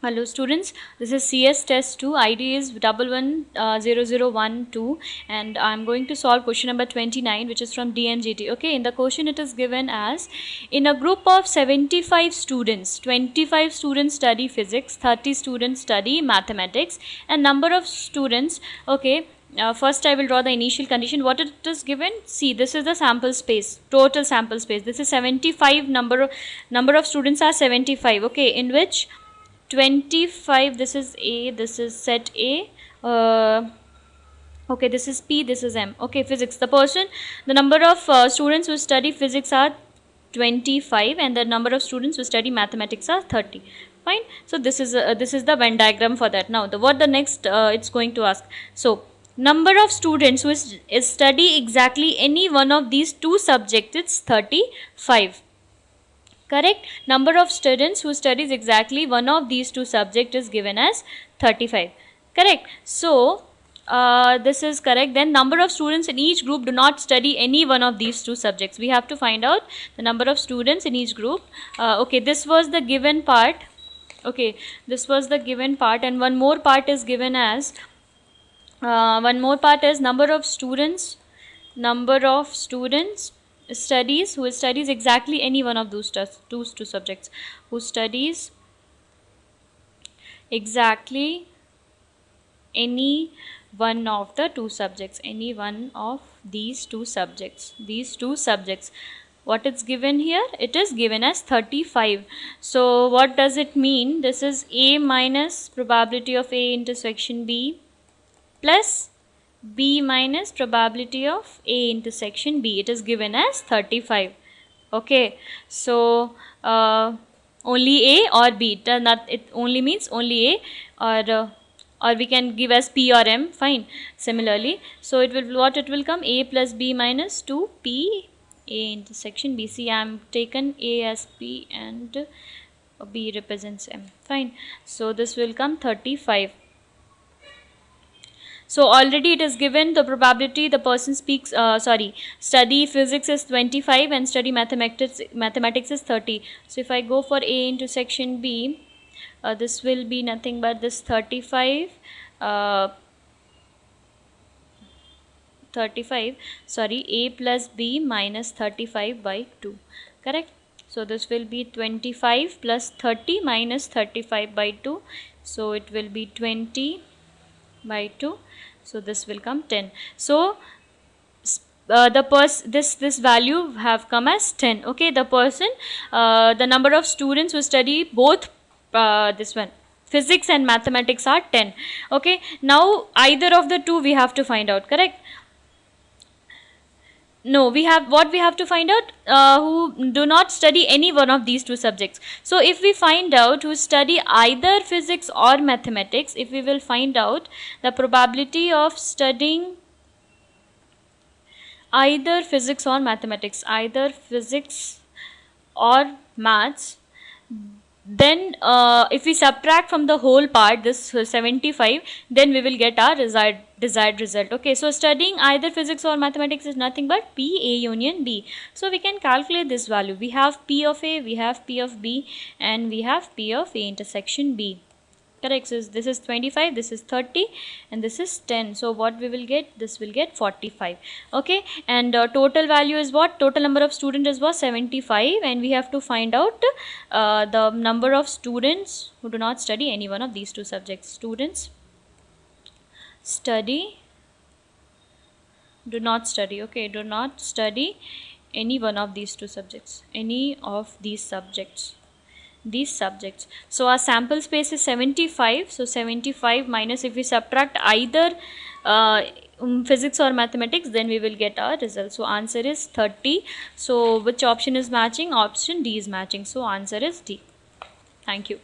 Hello students, this is CS test 2, ID is 110012 and I'm going to solve question number 29 which is from DMGT. Okay, in the question it is given as, in a group of 75 students, 25 students study physics, 30 students study mathematics, and number of students, okay, first I will draw the initial condition. What it is given, see, this is the sample space, total sample space. This is 75, number of students are 75, okay, in which 25, this is A, this is set A, okay, this is P, this is M. Okay, physics, the number of students who study physics are 25 and the number of students who study mathematics are 30. Fine. So this is the Venn diagram for that. Now what the next it's going to ask. So number of students who is study exactly any one of these two subjects, it's 35. Correct. Number of students who studies exactly one of these two subjects is given as 35. Correct. So this is correct. Then number of students in each group do not study any one of these two subjects. We have to find out the number of students in each group. Okay, this was the given part. Okay, this was the given part, and one more part is given as number of students studies who studies exactly any one of those two subjects, who studies exactly any one of the two subjects, any one of these two subjects. What it's given here, it is given as 35. So what does it mean? This is A minus probability of A intersection B plus B minus probability of A intersection B. It is given as 35. Okay, so only A or B. It only means only A, or we can give as P or M. Fine. Similarly, so it will come A plus B minus 2 P A intersection B. See, I am taken A as P and B represents M. Fine. So this will come 35. So already it is given the probability the person study physics is 25 and study mathematics is 30. So if I go for A intersection B, this will be nothing but this 35, A plus B minus 35 by 2, correct? So this will be 25 plus 30 minus 35 by 2, so it will be 20 by 2, so this will come 10. So this value have come as 10. Okay, the number of students who study both this one physics and mathematics are 10. Okay, now either of the two we have to find out, correct? No, we have to find out who do not study any one of these two subjects. So if we find out who study either physics or mathematics, if we will find out the probability of studying either physics or mathematics, either physics or maths, then if we subtract from the whole part this 75, then we will get our desired result. Okay, so studying either physics or mathematics is nothing but P A union B. So we can calculate this value. We have P of A, we have P of B, and we have P of A intersection B. Correct. So this is 25, this is 30, and this is 10. So what we will get? This will get 45. Okay, and total value is what? Total number of students is what? 75, and we have to find out the number of students who do not study any one of these two subjects. Students do not study any one of these two subjects, any of these subjects. So our sample space is 75. So 75 minus, if we subtract either physics or mathematics, then we will get our result. So answer is 30. So which option is matching? Option D is matching. So answer is D. Thank you.